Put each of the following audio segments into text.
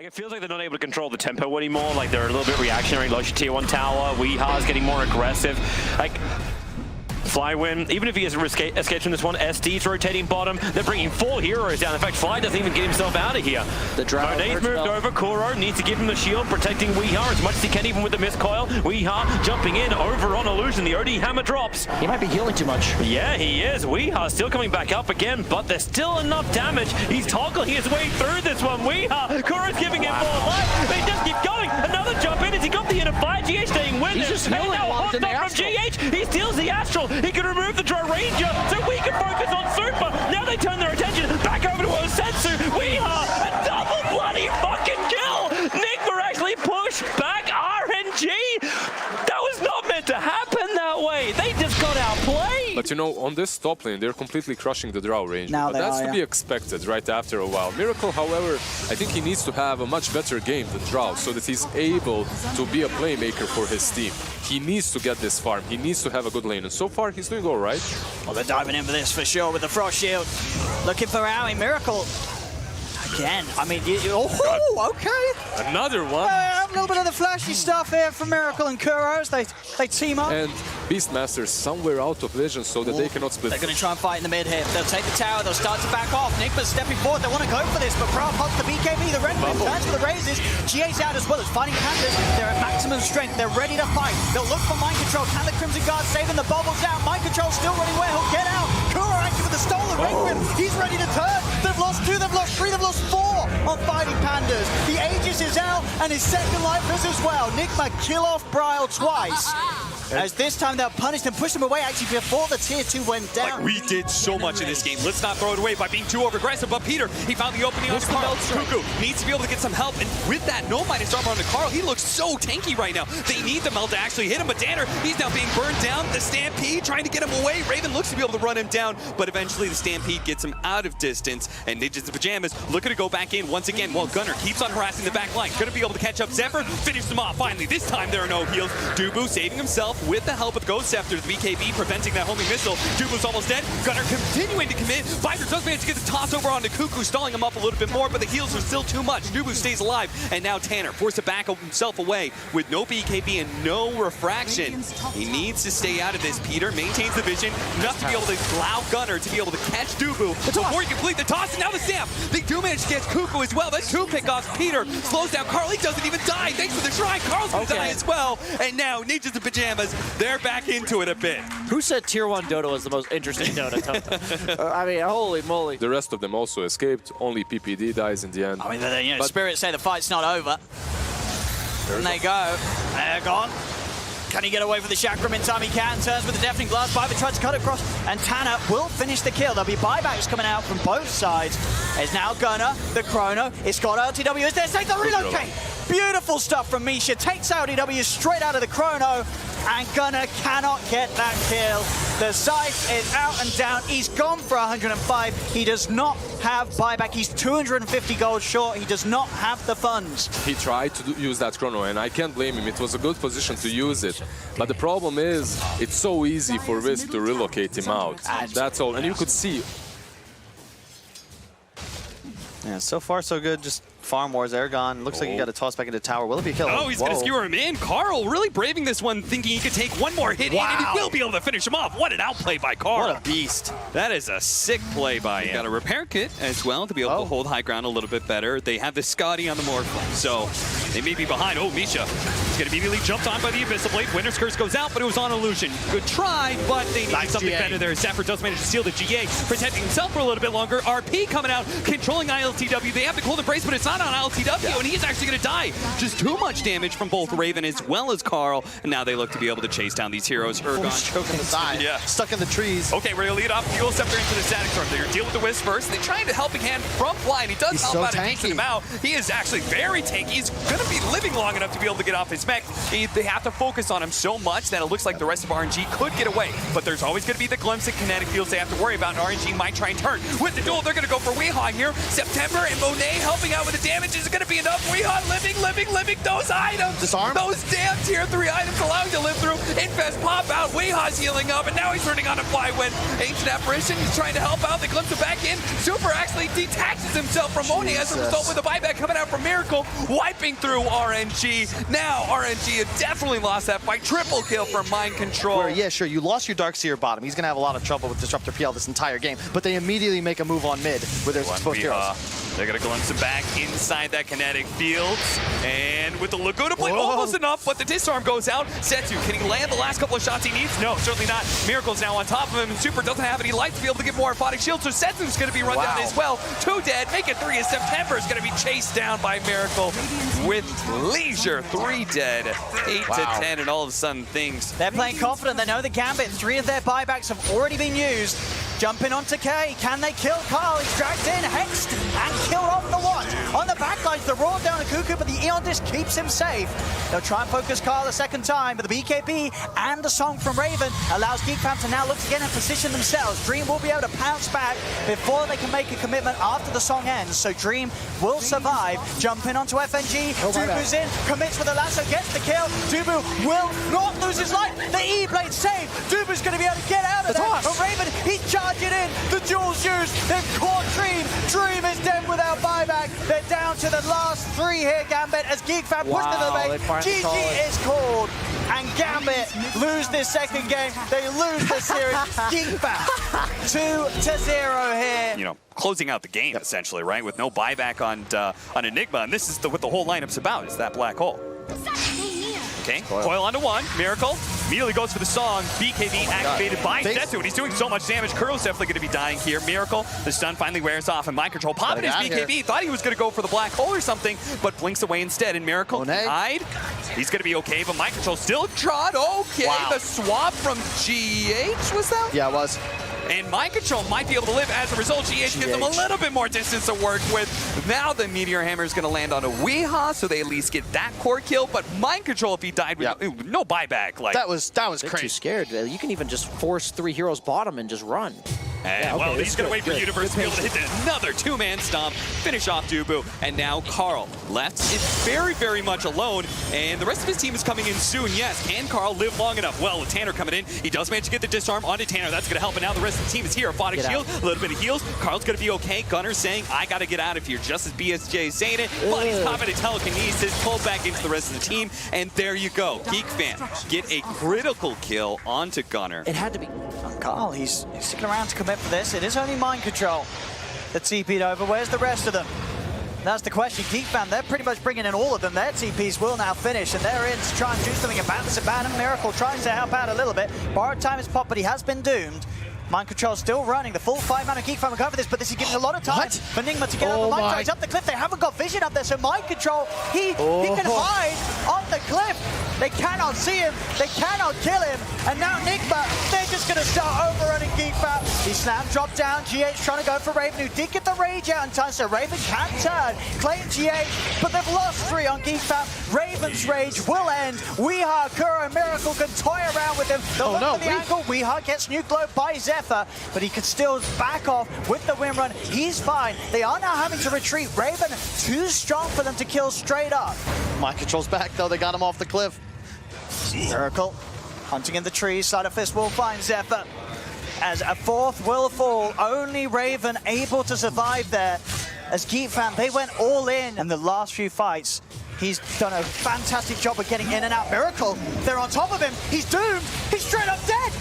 Like, it feels like they're not able to control the tempo anymore. Like, they're a little bit reactionary. Lost tier 1 tower. Weeha's getting more aggressive. Like, Flywin, even if he has escaped from this one, SD's rotating bottom. They're bringing 4 heroes down. In fact, Fly doesn't even get himself out of here. The Drow Mone's moved over. Kuro needs to give him the shield, protecting Weeha as much as he can, even with the mist coil. Weeha jumping in over on Illusion. The OD hammer drops. He might be healing too much. Yeah, he is. Weeha still coming back up again, but there's still enough damage. He's toggling his way through this one. Weeha, Kuro's giving him more life. They just keep going. Another jump in as he got the inner fire. GH staying with He's it. just And healing now while hot in the stop from GH. He steals the Astral. He can remove the Drow Ranger, so we can focus on Super. Now they turn their attention back over to Osensu. Weeha, a double bloody fucking kill. Nigma actually pushed back RNG. That was not meant to happen that way. They just got outplayed. But you know, on this top lane, they're completely crushing the Drow range. Now but that's to yeah. be expected right after a while. Miracle, however, I think he needs to have a much better game than Drow so that he's able to be a playmaker for his team. He needs to get this farm. He needs to have a good lane. And so far, he's doing all right. Well, they're diving in for this for sure with the Frost Shield. Looking for Owie. Miracle. Again, I mean, oh, okay. Another one. A little bit of the flashy stuff here from Miracle and Kuros. They team up. And Beastmaster's somewhere out of vision so that they cannot split. They're going to try and fight in the mid here. They'll take the tower. They'll start to back off. Nigma's stepping forward. They want to go for this, but Proud pops the BKB. The red win stands for the raises. GA's out as well as fighting Pandas. They're at maximum strength. They're ready to fight. They'll look for mind control. Can the Crimson Guard saving the bubbles out? Mind control still running where he'll get out. Kuro active with the stolen red win. He's ready to turn. They've lost 2. They've lost 3. They've lost 4 on fighting Pandas. The Aegis is out and his second life is as well. Nigma kill off Bryle twice. As this time they'll punish them, push them away actually before the tier 2 went down. Like, we did so much in this game. Let's not throw it away by being too over-aggressive. But Peter, he found the opening on Carl. Cuckoo needs to be able to get some help. And with that no minus armor on the Carl, he looks so tanky right now. They need the melt to actually hit him. But Danner, he's now being burned down. The Stampede trying to get him away. Raven looks to be able to run him down. But eventually the Stampede gets him out of distance. And Ninjas in Pajamas looking to go back in once again. While Gunnar keeps on harassing the back line. Going to be able to catch up Zephyr. Finish them off. Finally, this time there are no heals. Dubu saving himself with the help of Ghost Scepter, the BKB preventing that homing missile. Dubu's almost dead. Gunnar continuing to commit. Viper does manage to get the toss over onto Cuckoo, stalling him up a little bit more, but the heals are still too much. Dubu stays alive, and now Tanner forced to back himself away with no BKB and no refraction. He needs to stay out of this. Peter maintains the vision, enough to be able to allow Gunnar to be able to catch Dubu before he complete the toss, and now the stamp. They do manage to catch Cuckoo as well. That's 2 pickoffs. Peter slows down Carl. He doesn't even die. Thanks for the shrine. Carl's gonna die as well. And now Ninjas in Pajamas, they're back into it a bit. Who said Tier 1 Dota was the most interesting Dota? I mean, holy moly. The rest of them also escaped. Only PPD dies in the end. I mean, you know, Spirits say the fight's not over. And they go. They're gone. Can he get away from the chakram in time? He can. Turns with the deafening blast. Viper tries to cut across, and Tanner will finish the kill. There'll be buybacks coming out from both sides. It's now Gunnar, the Chrono. It's got LTW. Is there? Take the relocate. Beautiful stuff from Misha. Takes LTW straight out of the Chrono, and Gunnar cannot get that kill. The Scythe is out and down. He's gone for 105. He does not have buyback. He's 250 gold short. He does not have the funds. He tried to use that Chrono, and I can't blame him. It was a good position to use it. But the problem is, it's so easy for Wisp to relocate him out. That's all. And you could see. Yeah, so far so good. Just farm wars. Aragon looks like he got a toss back into tower. Will it be a kill? Oh, he's going to skewer him in. Carl really braving this one, thinking he could take one more hit, and he will be able to finish him off. What an outplay by Carl. What a beast. That is a sick play by him. Got a repair kit as well to be able to hold high ground a little bit better. They have the Scotty on the Morph, so they may be behind. Oh, Misha. He's going to immediately jumped on by the Abyssal Blade. Winter's Curse goes out, but it was on Illusion. Good try, but they need something better there. Zephyr does manage to steal the GA, protecting himself for a little bit longer. RP coming out, controlling ILTW. They have the Golden Brace, but it's not on ILTW, and he's actually going to die. Just too much damage from both Raven as well as Carl, and now they look to be able to chase down these heroes. Ergon choking the side. Yeah. Stuck in the trees. Okay, we're going to lead off Fuel Scepter into the Static Storm. They're going to deal with the Wisp first, and they're trying to helping hand from Fly, and he does help out a decent amount. He is actually very tanky. He's going to be living long enough to be able to get off his mech. They have to focus on him so much that it looks like the rest of RNG could get away, but there's always going to be the glimpse of kinetic fields they have to worry about, and RNG might try and turn. With the duel, they're going to go for Weehaw here. September and Monet helping out with the damage is going to be enough. Weehaw living those items. Disarm. Those damn tier 3 items allow him to live through. Infest pop out. Weehaw's healing up, and now he's turning on a fly win. Ancient Apparition, he's trying to help out. They glimpse him back in. Super actually detaches himself from Moni as a result with the buyback coming out from Miracle, wiping through RNG. Now RNG had definitely lost that fight. Triple kill for Mind Control. Where, yeah, sure, you lost your Darkseer bottom. He's going to have a lot of trouble with Disruptor PL this entire game, but they immediately make a move on mid where there's exposed heroes. They're going to glimpse him back inside that kinetic field. And with the Laguna Blade, almost enough, but the disarm goes out. Setsu, can he land the last couple of shots he needs? No, certainly not. Miracle's now on top of him, and Super doesn't have any light to be able to get more aphotic shield, so Setsu's going to be run down as well. 2 dead, make it 3 as September is going to be chased down by Miracle with leisure. 3 dead, 8 to 10, and all of a sudden things. They're playing confident. They know the Gambit. 3 of their buybacks have already been used. Jumping onto K. Can they kill Carl? He's dragged in, hexed, and killed off the one. On the backlines, the roar down to Cuckoo, but the Eon Disc keeps him safe. They'll try and focus Carl a second time, but the BKB and the song from Raven allows GeekFam to now look again and position themselves. Dream will be able to pounce back before they can make a commitment after the song ends. So Dream will survive. Jumping onto FNG. Dubu's in, commits with a lasso, gets the kill. Dubu will not lose his life. The E-Blade saved. Dubu's going to be able to get out of there. But Raven, he's charging in. The duel's used. They've caught Dream. Dream is dead without buyback. They're down to the last 3 here, Gambit, as GeekFam push to the bait. GG is called, and Gambit lose this second game. They lose this series. GeekFam 2-0 here. You know, closing out the game essentially, right? With no buyback on Enigma, and this is what the whole lineup's about. It's that black hole. Okay, Coil onto 1. Miracle immediately goes for the song. BKB activated by Setsu, and he's doing so much damage. Kuro's definitely going to be dying here. Miracle, the stun finally wears off, and Mind Control popping his BKB. Thought he was going to go for the black hole or something, but blinks away instead. And Miracle died. He's going to be okay, but Mind Control still trod. Okay, the swap from GH, was that? Yeah, it was. And Mind Control might be able to live as a result. GH gives them a little bit more distance to work with. Now the Meteor Hammer is going to land on a Weehaw, so they at least get that core kill. But Mind Control, if he died with no buyback, like that was crazy. Too scared. You can even just force 3 heroes bottom and just run. And well, he's going to wait for Universe to be able to hit another 2-man stomp, finish off Dubu, and now Carl left is very much alone, and the rest of his team is coming in soon. Yes, can Carl live long enough? Well, with Tanner coming in, he does manage to get the disarm onto Tanner. That's going to help, and now the rest of the team is here. Aphotic shield, a little bit of heals. Carl's going to be okay. Gunner's saying, I got to get out of here, just as BSJ is saying it, but he's popping a telekinesis, pulled back into the rest of the team, and there you go. GeekFam get a critical kill onto Gunner. It had to be. Carl, he's sticking around to commit for this. It is only Mind Control that TP'd over. Where's the rest of them? That's the question. GeekFam, they're pretty much bringing in all of them. Their TPs will now finish, and they're in to try and do something about this abandoned. Miracle tries to help out a little bit. Borrowed time is popped, but he has been doomed. Mind Control still running. The full 5-man of GeekFam will go for this, but this is giving a lot of time for Nigma to get out of the Mind. He's up the cliff. They haven't got vision up there, so Mind Control, he can hide on the cliff. They cannot see him. They cannot kill him. And now Nigma, they're just going to start overrunning GeekFam. He slam dropped down. GH trying to go for Raven, who did get the rage out in time, so Raven can turn. Claim GH, but they've lost 3 on GeekFam. Raven's rage will end. Weehaw, Kuro, Miracle can toy around with him. They'll look for the ankle. Weehaw gets nuke low by Zephyr, but he can still back off with the win run. He's fine. They are now having to retreat. Raven too strong for them to kill straight up. Mind Control's back, though. They got him off the cliff. Miracle hunting in the trees. Side of Fist will find Zephyr. As a 4th will fall, only Raven able to survive there. As GeekFam, they went all in the last few fights. He's done a fantastic job of getting in and out. Miracle, they're on top of him. He's doomed. He's straight up dead.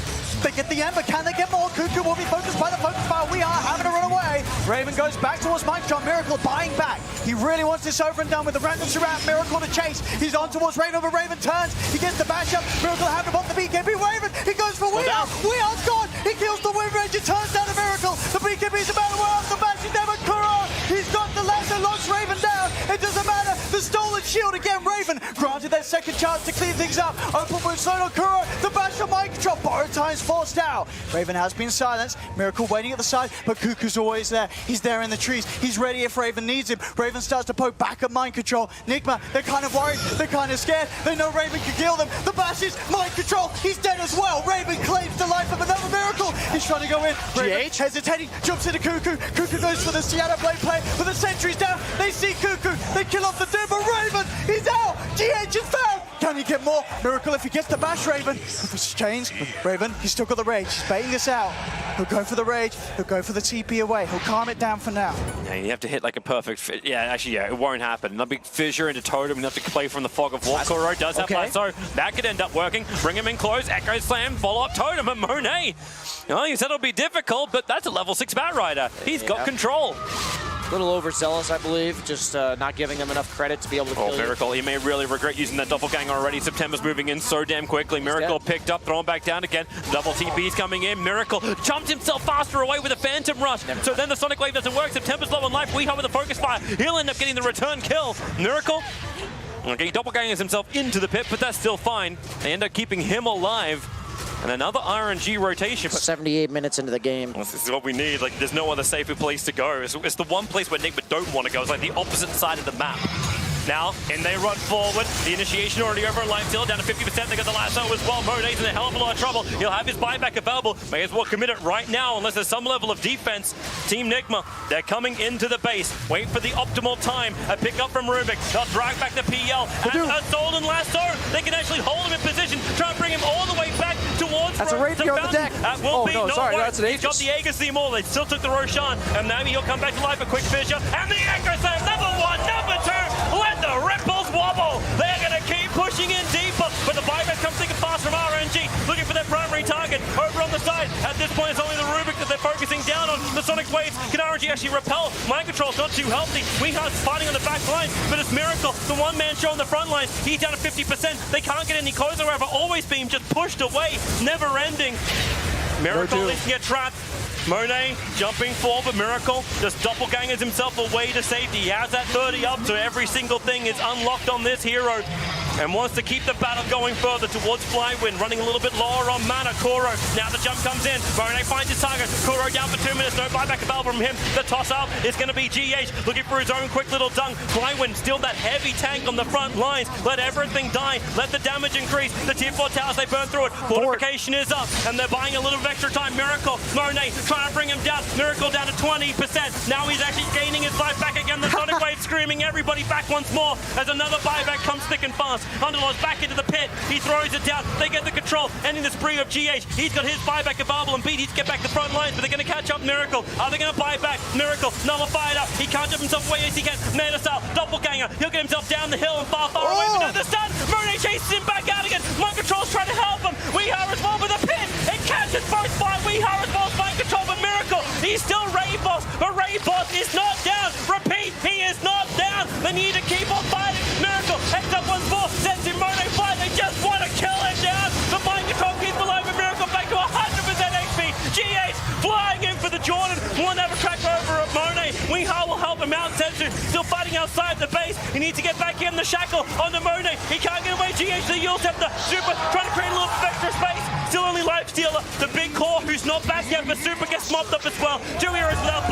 They get the Ember. Can they get more? Cuckoo will be focused by the focus fire. We are having to run away. Raven goes back towards Mind Control. Miracle buying back. He really wants this over and done with the random surround. Miracle to chase. He's on towards Raven, but Raven turns. He gets the bash up. Miracle having to pop the BKB. Raven, he goes for Weehaw. Weeha's gone. He kills the Wind Ranger, turns down to Miracle. The BKB's about to wear off the bash. He's never Kuro. He's got the lasso, locks Raven down. It doesn't matter. The stole Fallen shield again. Raven granted their second chance to clean things up. Open with Sono Kuro. The bash on mind control. Both times forced out. Raven has been silenced. Miracle waiting at the side, but Cuckoo's always there. He's there in the trees. He's ready if Raven needs him. Raven starts to poke back at mind control. Nigma, they're kind of worried. They're kind of scared. They know Raven can kill them. The bash is mind control. He's dead as well. Raven claims the life of another Miracle. He's trying to go in. Raven hesitating. Jumps into Cuckoo. Cuckoo goes for the Seattle Blade play, but the sentry's down. They see Cuckoo. They kill off the dude, but Raven, he's out. GH is found. Can he get more? Miracle if he gets the bash, Raven. If it's changed, Raven, he's still got the rage. He's baiting this out. He'll go for the rage. He'll go for the TP away. He'll calm it down for now. Yeah, you have to hit like a perfect fit. Yeah, actually, yeah, it won't happen. Another big fissure into Totem. You have to play from the fog of war. Kuro does have lasso. That could end up working. Bring him in close. Echo Slam. Follow up Totem and Monet. Oh, you said it'll be difficult, but that's a level 6 Batrider. He's got control. A little overzealous, I believe, just not giving them enough credit to be able to kill Miracle, he may really regret using that doppelganger already. September's moving in so damn quickly. Miracle picked up, thrown back down again. Double TP's coming in. Miracle jumped himself faster away with a Phantom Rush. So then the Sonic Wave doesn't work. September's low on life. We have with a Focus Fire. He'll end up getting the return kill. Miracle, okay, he doppelgangers himself into the pit, but that's still fine. They end up keeping him alive. And another RNG rotation. 78 minutes into the game. This is what we need. Like, there's no other safer place to go. It's the one place where Nigma don't want to go. It's like the opposite side of the map. Now, and they run forward. The initiation already over on Life Steal, down to 50%. They got the lasso as well. Monet's in a hell of a lot of trouble. He'll have his buyback available. May as well commit it right now, unless there's some level of defense. Team Nigma, they're coming into the base. Wait for the optimal time. A pickup from Rubik. They'll drag back the PL. And a Solden lasso. They can actually hold him in position. Try and bring him all the way back towards That's a Rapier on the deck. That will be no, sorry, that's an He's got the Aegis Theme all. They still took the Roshan. And maybe he'll come back to life. A quick fissure. And the Echo Slam. Number 1, number 2. Let the ripples wobble. They're going to keep pushing in deeper, but the buyback comes thick and fast from RNG, looking for their primary target over on the side. At this point, it's only the Rubik that they're focusing down on. The Sonic Waves can RNG actually repel. Mind Control's not too healthy. Weehar's fighting on the back line, but it's Miracle, the one-man show on the front lines. He's down to 50%. They can't get any closer, however. Always being just pushed away, never ending. Miracle is get trapped. Monet jumping forward, but Miracle just doppelgangers himself away to safety. He has that 30 up, so every single thing is unlocked on this hero. And wants to keep the battle going further towards Flywind, running a little bit lower on mana. Kuro, now the jump comes in. Monet finds his target. Kuro down for 2 minutes, no buyback available from him. The toss up is going to be GH, looking for his own quick little dunk. Flywind, still that heavy tank on the front lines. Let everything die, let the damage increase. The tier 4 towers, they burn through it. Fortification is up, and they're buying a little bit of extra time. Miracle, Monet trying to bring him down. Miracle down to 20%. Now he's actually gaining his life back again. The Sonic Wave screaming everybody back once more as another buyback comes thick and fast. Underlord's back into the pit. He throws it down. They get the control. Ending the spree of GH. He's got his buyback available and beat. He's get back the front lines, but they're going to catch up Miracle. Are they going to buy back? Miracle nullified up. He can't jump himself away as he can. Meta style. Doppelganger. He'll get himself down the hill and far away. But no, the stun. Monet chases him back out again. Mind Control's trying to help him. Weehar as well with a pit. It catches both by Weehar as well as Mind Control, but Miracle. He's still Ray Boss, but Ray Boss is not down. Repeat, he is not down. They need to keep on fighting. Miracle heads up once more, sends him Monet fly. They just want to kill him down. The Mind Control keeps alive, but Miracle back to 100% HP. GH flying in for the Jordan. One have a track over at Monet. Weehar will help him out. Sensu still fighting outside the base. He needs to get back in the shackle on the Monet. He can't get away. GH the Yule Scepter. Super trying to create a little bit extra space. Still only Life Stealer. The big core who's not back yet, but Super gets mopped up as well. 2 heroes without